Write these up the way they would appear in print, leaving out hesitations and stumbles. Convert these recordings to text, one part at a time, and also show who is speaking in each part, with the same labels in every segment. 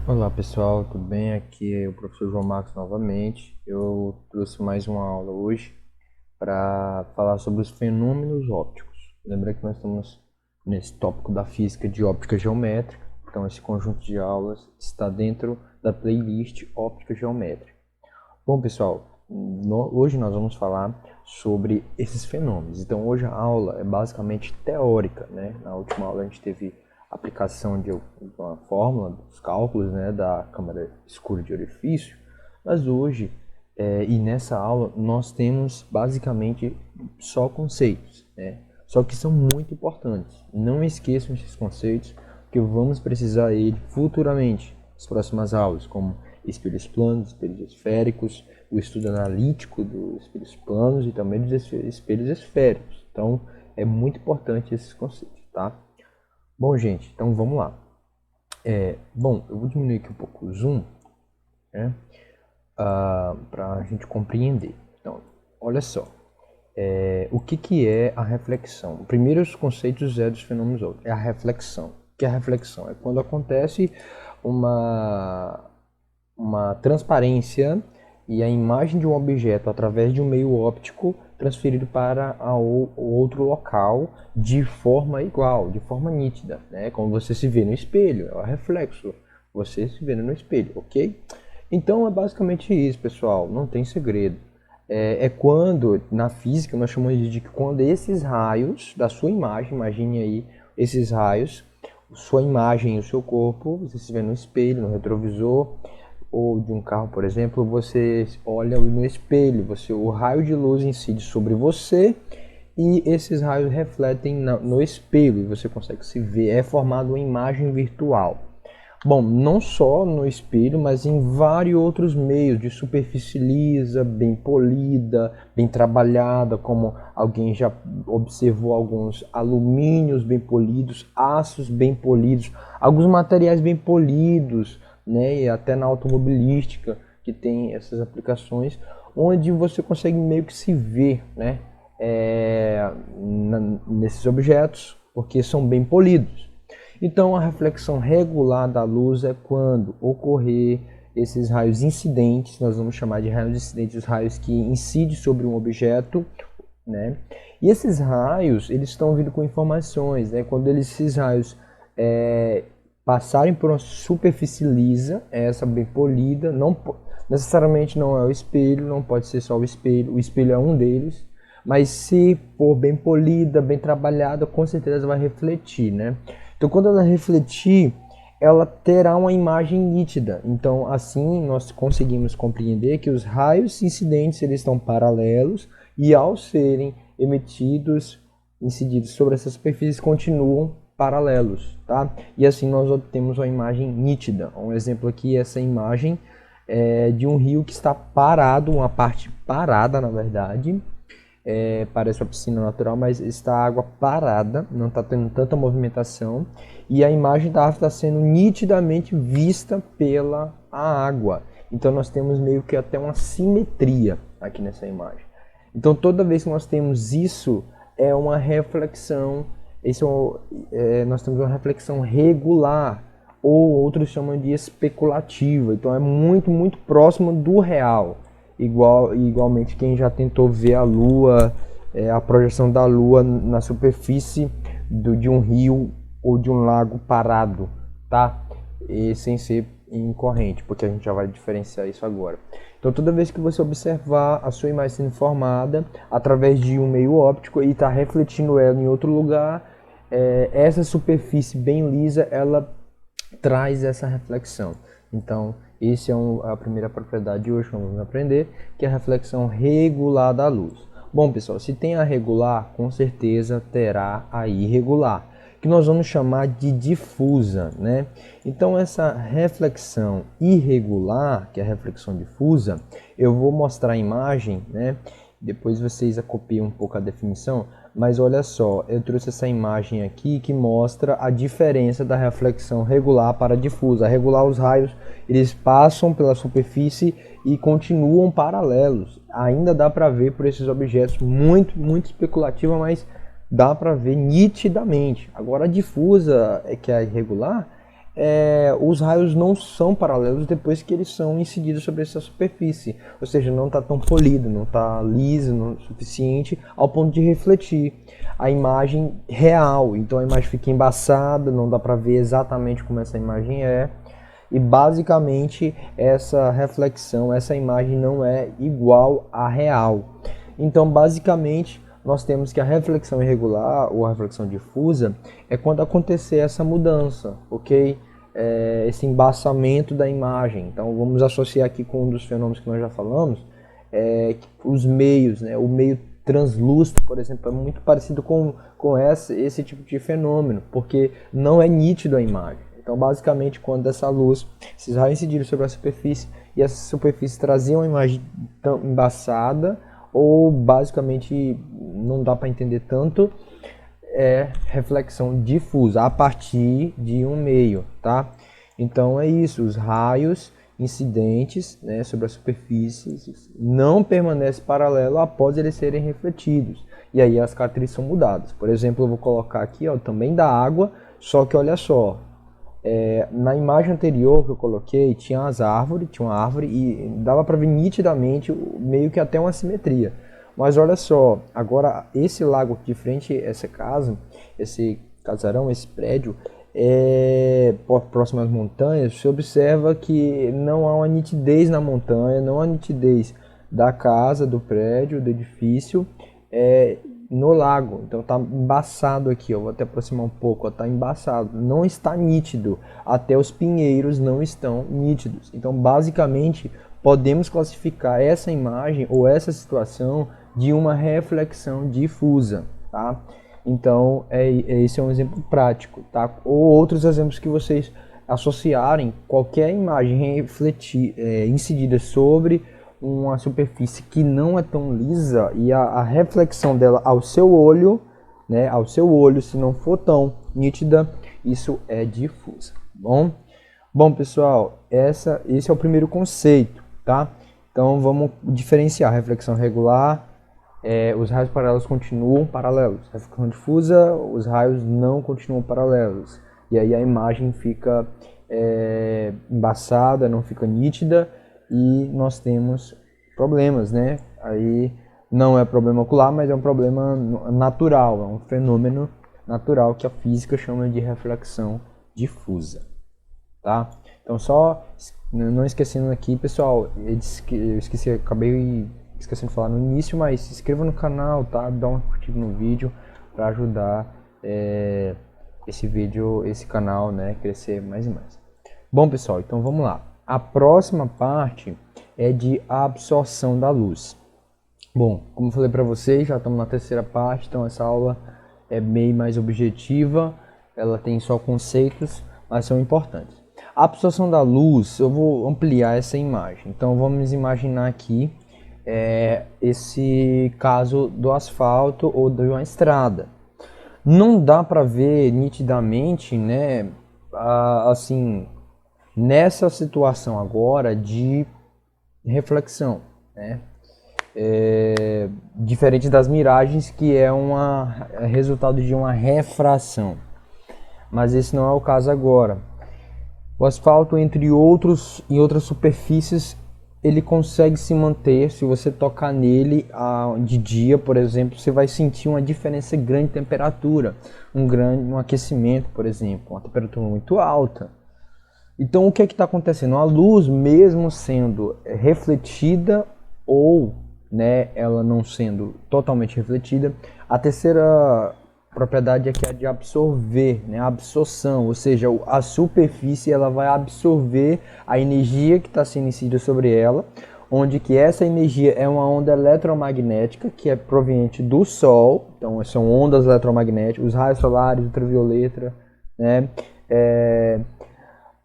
Speaker 1: Olá pessoal, tudo bem? Aqui é o professor João Marcos novamente. Eu trouxe mais uma aula hoje para falar sobre os fenômenos ópticos. Lembra que nós estamos nesse tópico da física de óptica geométrica, então esse conjunto de aulas está dentro da playlist óptica geométrica. Bom pessoal, hoje nós vamos falar sobre esses fenômenos. Então hoje a aula é basicamente teórica, né? Na última aula a gente teve aplicação de uma fórmula dos cálculos, né, da câmara escura de orifício, mas hoje e nessa aula nós temos basicamente só conceitos, né? Só que são muito importantes. Não esqueçam esses conceitos, que vamos precisar ele futuramente nas próximas aulas, como espelhos planos, espelhos esféricos, o estudo analítico dos espelhos planos e também dos espelhos esféricos. Então é muito importante esses conceitos, tá? Bom, gente, então vamos lá. Bom, eu vou diminuir aqui um pouco o zoom, né, para a gente compreender. Então, olha só, o que é a reflexão? O primeiro dos conceitos dos fenômenos ópticos é a reflexão. O que é a reflexão? É quando acontece uma transparência e a imagem de um objeto através de um meio óptico transferido para outro local de forma igual, de forma nítida, né? Como você se vê no espelho, é o reflexo, você se vê no espelho, ok? Então é basicamente isso, pessoal, não tem segredo. É quando, na física, nós chamamos de que quando esses raios da sua imagem, imagine aí esses raios, sua imagem e o seu corpo, você se vê no espelho, no retrovisor, ou de um carro, por exemplo, você olha no espelho, o raio de luz incide sobre você e esses raios refletem no espelho e você consegue se ver, é formada uma imagem virtual. Bom, não só no espelho, mas em vários outros meios, de superfície lisa, bem polida, bem trabalhada, como alguém já observou alguns alumínios bem polidos, aços bem polidos, alguns materiais bem polidos, né, e até na automobilística que tem essas aplicações, onde você consegue meio que se ver, né, nesses objetos, porque são bem polidos. Então, a reflexão regular da luz é quando ocorrer esses raios incidentes, nós vamos chamar de raios incidentes, os raios que incidem sobre um objeto, né? E esses raios, eles estão vindo com informações, né? Quando esses raios passarem por uma superfície lisa, essa bem polida, não necessariamente não é o espelho, não pode ser só o espelho é um deles, mas se for bem polida, bem trabalhada, com certeza vai refletir, né? Então, quando ela refletir, ela terá uma imagem nítida. Então, assim, nós conseguimos compreender que os raios incidentes eles estão paralelos e, ao serem emitidos, incididos sobre essa superfície, continuam paralelos, tá? E assim nós obtemos uma imagem nítida. Um exemplo aqui é essa imagem de um rio que está parado, uma parte parada, na verdade, parece uma piscina natural, mas está a água parada, não está tendo tanta movimentação e a imagem da árvore está sendo nitidamente vista pela água. Então nós temos meio que até uma simetria aqui nessa imagem. Então toda vez que nós temos isso, é uma reflexão, nós temos uma reflexão regular, ou outros chamam de especulativa. Então é muito, muito próximo do real. Igualmente quem já tentou ver a Lua, a projeção da Lua na superfície de um rio ou de um lago parado, tá? E sem ser em corrente, porque a gente já vai diferenciar isso agora. Então toda vez que você observar a sua imagem sendo formada através de um meio óptico e está refletindo ela em outro lugar, essa superfície bem lisa, ela traz essa reflexão. Então, essa é a primeira propriedade de hoje que vamos aprender, que é a reflexão regular da luz. Bom, pessoal, se tem a regular, com certeza terá a irregular, que nós vamos chamar de difusa, né? Então, essa reflexão irregular, que é a reflexão difusa, eu vou mostrar a imagem, né? Depois vocês copiam um pouco a definição, mas olha só, eu trouxe essa imagem aqui que mostra a diferença da reflexão regular para a difusa. A regular, os raios, eles passam pela superfície e continuam paralelos. Ainda dá para ver por esses objetos, muito, muito especulativa, mas dá para ver nitidamente. Agora a difusa, que é a irregular, os raios não são paralelos depois que eles são incididos sobre essa superfície, ou seja, não está tão polido, não está liso o suficiente ao ponto de refletir a imagem real. Então a imagem fica embaçada, não dá para ver exatamente como essa imagem é, e basicamente essa reflexão, essa imagem não é igual à real. Então basicamente nós temos que a reflexão irregular ou a reflexão difusa é quando acontecer essa mudança, ok? Esse embaçamento da imagem. Então vamos associar aqui com um dos fenômenos que nós já falamos, os meios, né? O meio translúcido, por exemplo, é muito parecido com esse tipo de fenômeno, porque não é nítido a imagem. Então basicamente quando essa luz, esses raios incidiram sobre a superfície e essa superfície trazia uma imagem tão embaçada, ou basicamente não dá para entender tanto, reflexão difusa a partir de um meio, tá? Então é isso, os raios incidentes, né, sobre a superfície não permanecem paralelos após eles serem refletidos, e aí as características são mudadas. Por exemplo, eu vou colocar aqui, ó, também da água, só que olha só, na imagem anterior que eu coloquei tinha uma árvore e dava para ver nitidamente meio que até uma simetria. Mas olha só, agora esse lago aqui de frente, essa casa, esse casarão, esse prédio, próximo às montanhas, você observa que não há uma nitidez na montanha, não há nitidez da casa, do prédio, do edifício, no lago. Então tá embaçado aqui, ó. Vou até aproximar um pouco, ó, tá embaçado, não está nítido, até os pinheiros não estão nítidos. Então basicamente podemos classificar essa imagem ou essa situação de uma reflexão difusa, tá? Então esse é um exemplo prático, tá? Ou outros exemplos que vocês associarem qualquer imagem incidida sobre uma superfície que não é tão lisa e a reflexão dela ao seu olho, né, se não for tão nítida, isso é difusa, bom pessoal, esse é o primeiro conceito, tá? Então vamos diferenciar a reflexão regular, os raios paralelos continuam paralelos, a reflexão difusa, os raios não continuam paralelos, e aí a imagem fica embaçada, não fica nítida, e nós temos problemas, né? Aí não é problema ocular, mas é um problema natural, é um fenômeno natural que a física chama de reflexão difusa, tá? Então só não esquecendo aqui, pessoal, eu acabei esquecendo de falar no início, mas se inscreva no canal, tá? Dá uma curtida no vídeo para ajudar esse canal, né, crescer mais e mais. Bom pessoal, então vamos lá. A próxima parte é de absorção da luz. Bom, como eu falei para vocês, já estamos na terceira parte, então essa aula é bem mais objetiva, ela tem só conceitos, mas são importantes. A absorção da luz, eu vou ampliar essa imagem. Então vamos imaginar aqui esse caso do asfalto ou de uma estrada. Não dá para ver nitidamente, né, assim, nessa situação agora de reflexão, né? Diferente das miragens, que é resultado de uma refração, mas esse não é o caso agora. O asfalto, em outras superfícies, ele consegue se manter. Se você tocar nele de dia, por exemplo, você vai sentir uma diferença grande de temperatura, um aquecimento, por exemplo, uma temperatura muito alta. Então o que está acontecendo? A luz, mesmo sendo refletida ou, né, ela não sendo totalmente refletida, a terceira propriedade é que é de absorver, né, a absorção, ou seja, a superfície ela vai absorver a energia que está sendo incidida sobre ela, onde que essa energia é uma onda eletromagnética que é proveniente do Sol. Então são ondas eletromagnéticas, os raios solares, ultravioleta, né,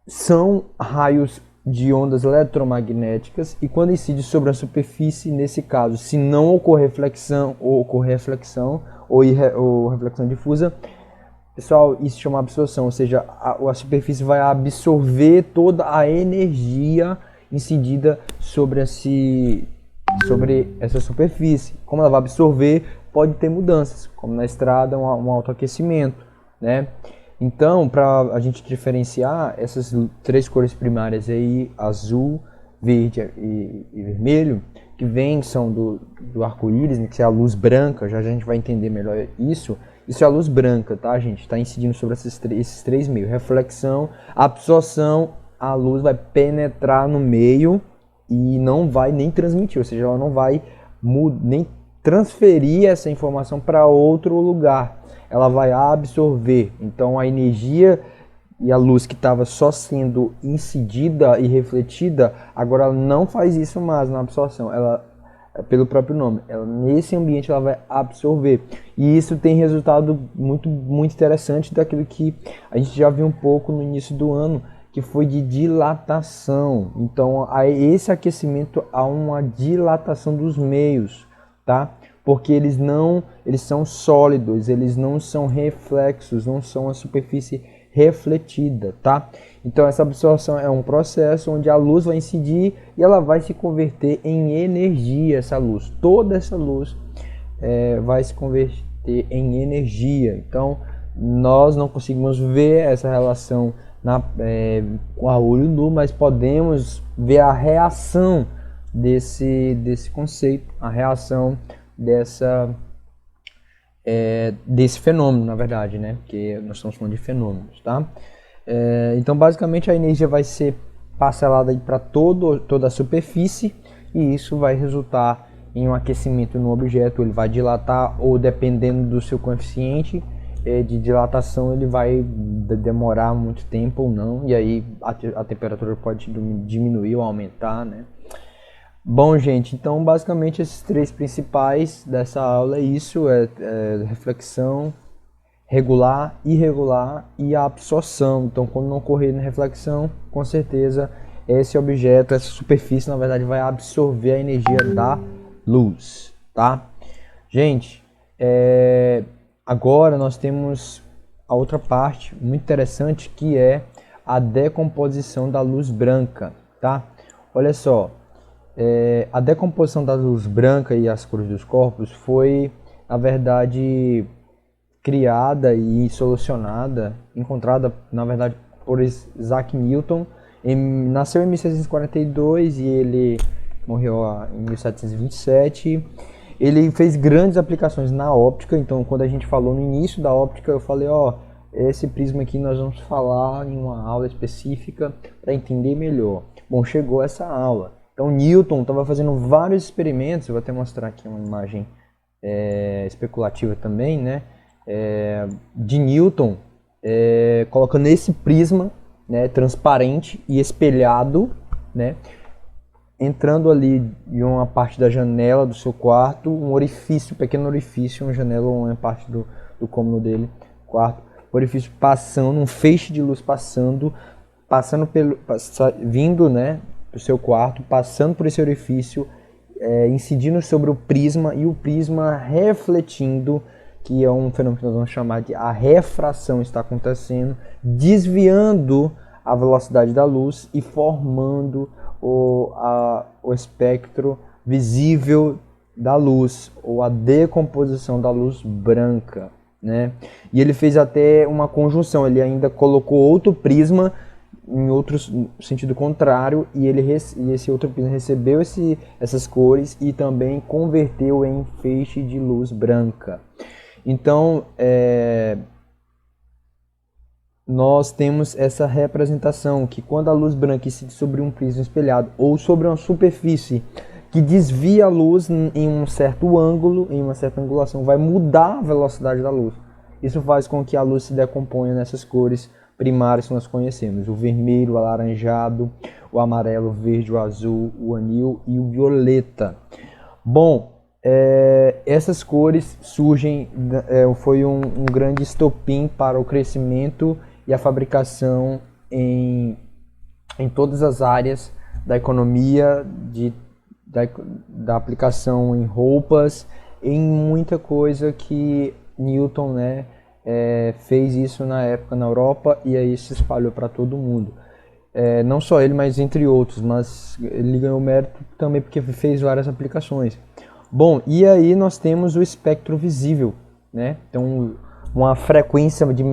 Speaker 1: são raios de ondas eletromagnéticas, e quando incide sobre a superfície, nesse caso, se não ocorrer reflexão ou reflexão difusa, pessoal, isso chama absorção, ou seja, a superfície vai absorver toda a energia incidida sobre essa superfície. Como ela vai absorver, pode ter mudanças, como na estrada, um autoaquecimento, né? Então, para a gente diferenciar essas três cores primárias aí, azul, verde e vermelho, que são do arco-íris, né, que é a luz branca, já a gente vai entender melhor isso. Isso é a luz branca, tá, gente? Está incidindo sobre esses três meios. Reflexão, absorção, a luz vai penetrar no meio e não vai nem transmitir, ou seja, ela não vai nem transferir essa informação para outro lugar. Ela vai absorver. Então a energia e a luz que estava só sendo incidida e refletida, agora ela não faz isso mais na absorção. Ela, pelo próprio nome, nesse ambiente ela vai absorver. E isso tem resultado muito interessante daquilo que a gente já viu um pouco no início do ano, que foi de dilatação. Então, a esse aquecimento há uma dilatação dos meios, tá? Porque eles são sólidos, eles não são reflexos, não são a superfície refletida, tá? Então essa absorção é um processo onde a luz vai incidir e ela vai se converter em energia, essa luz. Toda essa luz vai se converter em energia. Então nós não conseguimos ver essa relação com a olho nu, mas podemos ver a reação desse conceito, a reação desse fenômeno, na verdade, né? Porque nós estamos falando de fenômenos, tá? Então, basicamente, a energia vai ser parcelada para toda a superfície e isso vai resultar em um aquecimento no objeto. Ele vai dilatar ou, dependendo do seu coeficiente de dilatação, ele vai demorar muito tempo ou não, e aí a temperatura pode diminuir ou aumentar, né? Bom, gente, então basicamente esses três principais dessa aula é isso, reflexão, regular, irregular e a absorção. Então, quando não ocorrer na reflexão, com certeza esse objeto, essa superfície, na verdade, vai absorver a energia da luz, tá? Gente, agora nós temos a outra parte muito interessante, que é a decomposição da luz branca, tá? Olha só. A decomposição da luz branca e as cores dos corpos foi, na verdade, criada e encontrada, na verdade, por Isaac Newton. Nasceu em 1642 e ele morreu em 1727. Ele fez grandes aplicações na óptica. Então, quando a gente falou no início da óptica, eu falei, esse prisma aqui nós vamos falar em uma aula específica para entender melhor. Bom, chegou essa aula. Então Newton estava fazendo vários experimentos, eu vou até mostrar aqui uma imagem especulativa também, né? De Newton colocando esse prisma, né, transparente e espelhado, né, entrando ali em uma parte da janela do seu quarto, um orifício, um pequeno orifício, uma janela ou uma parte do cômodo dele, quarto, orifício passando, um feixe de luz vindo, né, do seu quarto, passando por esse orifício, incidindo sobre o prisma e o prisma refletindo, que é um fenômeno que nós vamos chamar de a refração está acontecendo, desviando a velocidade da luz e formando o espectro visível da luz, ou a decomposição da luz branca, né? E ele fez até uma conjunção, ele ainda colocou outro prisma em outro sentido contrário, e esse outro prisma recebeu essas cores e também converteu em feixe de luz branca. Então, nós temos essa representação que quando a luz branca incide sobre um prisma espelhado ou sobre uma superfície que desvia a luz em um certo ângulo, em uma certa angulação, vai mudar a velocidade da luz. Isso faz com que a luz se decomponha nessas cores primárias que nós conhecemos: o vermelho, o alaranjado, o amarelo, o verde, o azul, o anil e o violeta. Bom, essas cores surgem, foi um grande estopim para o crescimento e a fabricação em todas as áreas da economia, da aplicação em roupas, em muita coisa que Newton, né, fez isso na época na Europa, e aí se espalhou para todo mundo. Não só ele, mas entre outros, mas ele ganhou mérito também porque fez várias aplicações. Bom, e aí nós temos o espectro visível, né? Então uma frequência de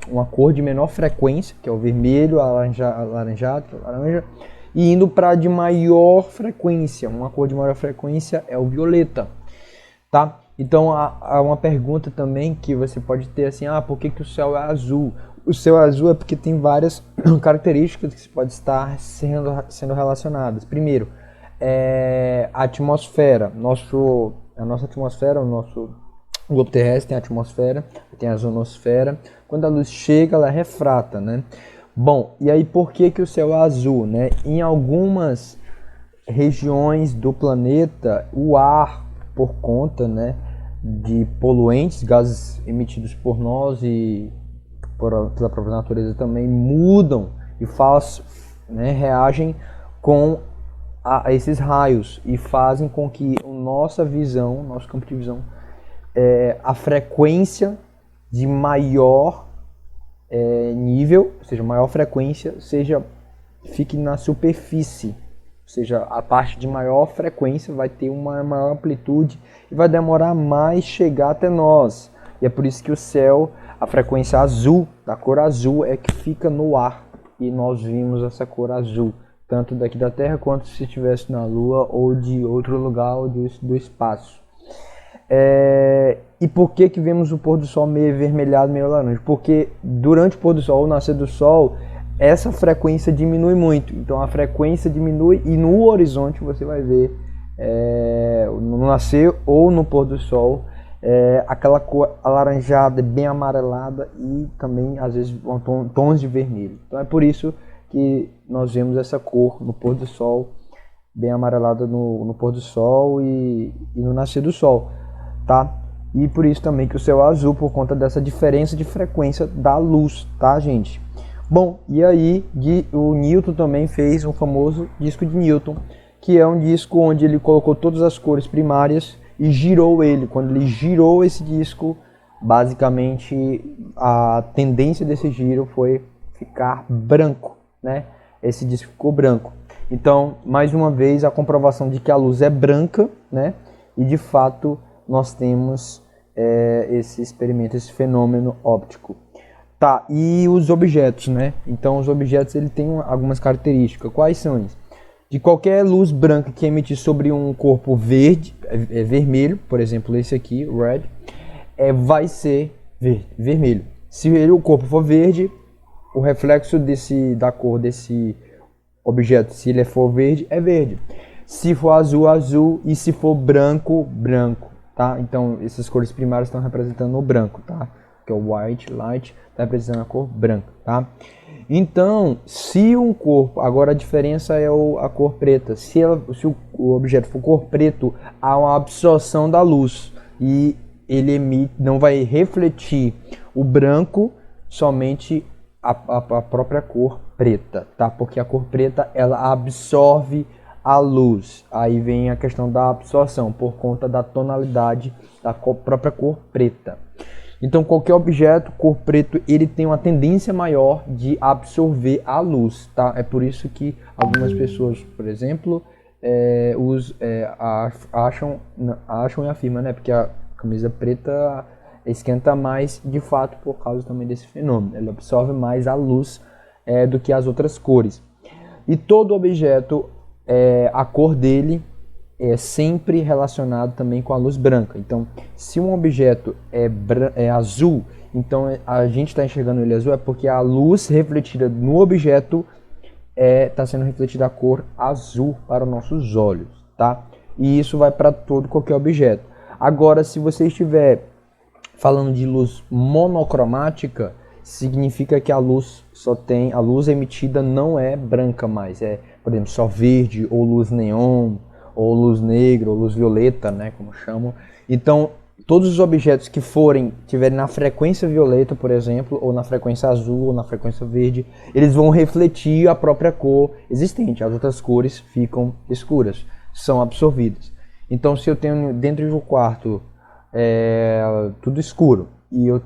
Speaker 1: uma cor de menor frequência, que é o vermelho, alaranjado, laranja, e indo para de maior frequência. Uma cor de maior frequência é o violeta, tá? Então há uma pergunta também que você pode ter assim, por que o céu é azul? O céu azul é porque tem várias características que podem estar sendo relacionadas. Primeiro, a atmosfera. A nossa atmosfera, o nosso globo terrestre tem a atmosfera, tem a ionosfera. Quando a luz chega, ela refrata, né? Bom, e aí por que o céu é azul, né? Em algumas regiões do planeta, o ar, por conta, né, de poluentes, gases emitidos por nós e pela própria natureza também, mudam e reagem com a esses raios e fazem com que nossa visão, nosso campo de visão, a frequência de maior nível, ou seja, maior frequência, fique na superfície. Ou seja, a parte de maior frequência vai ter uma maior amplitude e vai demorar mais chegar até nós. E é por isso que o céu, a frequência azul, da cor azul, é que fica no ar. E nós vimos essa cor azul, tanto daqui da Terra quanto se estivesse na Lua ou de outro lugar ou do espaço. E por que vemos o pôr do sol meio avermelhado, meio laranja? Porque durante o pôr do sol, o nascer do sol, essa frequência diminui muito. Então a frequência diminui e no horizonte você vai ver, no nascer ou no pôr do sol, aquela cor alaranjada, bem amarelada e também às vezes tons de vermelho. Então é por isso que nós vemos essa cor no pôr do sol, bem amarelada no pôr do sol e no nascer do sol, tá? E por isso também que o céu é azul, por conta dessa diferença de frequência da luz, tá, gente? Bom, e aí o Newton também fez um famoso disco de Newton, que é um disco onde ele colocou todas as cores primárias e girou ele. Quando ele girou esse disco, basicamente a tendência desse giro foi ficar branco, né? Esse disco ficou branco. Então, mais uma vez, a comprovação de que a luz é branca, né? E de fato nós temos esse experimento, esse fenômeno óptico. Tá, e os objetos, né? Então os objetos ele tem algumas características. Quais são eles? De qualquer luz branca que emitir sobre um corpo vermelho, por exemplo esse aqui, red, vai ser vermelho. Se o corpo for verde, o reflexo da cor desse objeto, se ele for verde, é verde. Se for azul, azul, e se for branco, branco, tá? Então essas cores primárias estão representando o branco, tá? Que é o white, light, está representando a cor branca, tá? Então, se um corpo, agora a diferença é a cor preta. Se o objeto for cor preto, há uma absorção da luz e ele não vai refletir o branco, somente a própria cor preta, tá? Porque a cor preta ela absorve a luz. Aí vem a questão da absorção por conta da tonalidade da própria cor preta. Então qualquer objeto cor preto ele tem uma tendência maior de absorver a luz, tá? É por isso que algumas pessoas, por exemplo, acham e afirmam, né? Porque a camisa preta esquenta mais, de fato, por causa também desse fenômeno. Ela absorve mais a luz do que as outras cores. E todo objeto, a cor dele é sempre relacionado também com a luz branca. Então, se um objeto é azul, então a gente está enxergando ele azul, é porque a luz refletida no objeto está sendo refletida a cor azul para os nossos olhos, tá? E isso vai para qualquer objeto. Agora, se você estiver falando de luz monocromática, significa que a luz emitida não é branca mais, por exemplo, só verde ou luz neon, ou luz negra, ou luz violeta, né, como chamam. Então, todos os objetos que tiverem na frequência violeta, por exemplo, ou na frequência azul, ou na frequência verde, eles vão refletir a própria cor existente. As outras cores ficam escuras, são absorvidas. Então, se eu tenho dentro do quarto tudo escuro, e eu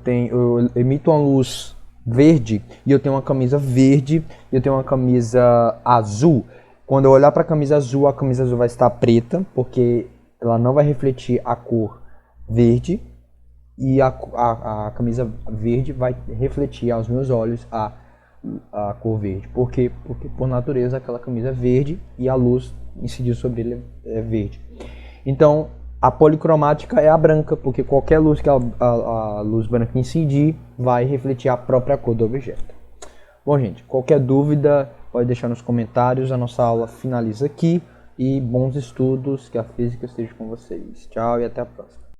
Speaker 1: emito uma luz verde, e eu tenho uma camisa verde, e eu tenho uma camisa azul, quando eu olhar para a camisa azul vai estar preta, porque ela não vai refletir a cor verde, e a camisa verde vai refletir aos meus olhos a cor verde. Por quê? Porque por natureza aquela camisa é verde e a luz incidiu sobre ele é verde. Então a policromática é a branca, porque qualquer luz que a luz branca incidir vai refletir a própria cor do objeto. Bom, gente, qualquer dúvida pode deixar nos comentários. A nossa aula finaliza aqui e bons estudos, que a física esteja com vocês. Tchau e até a próxima.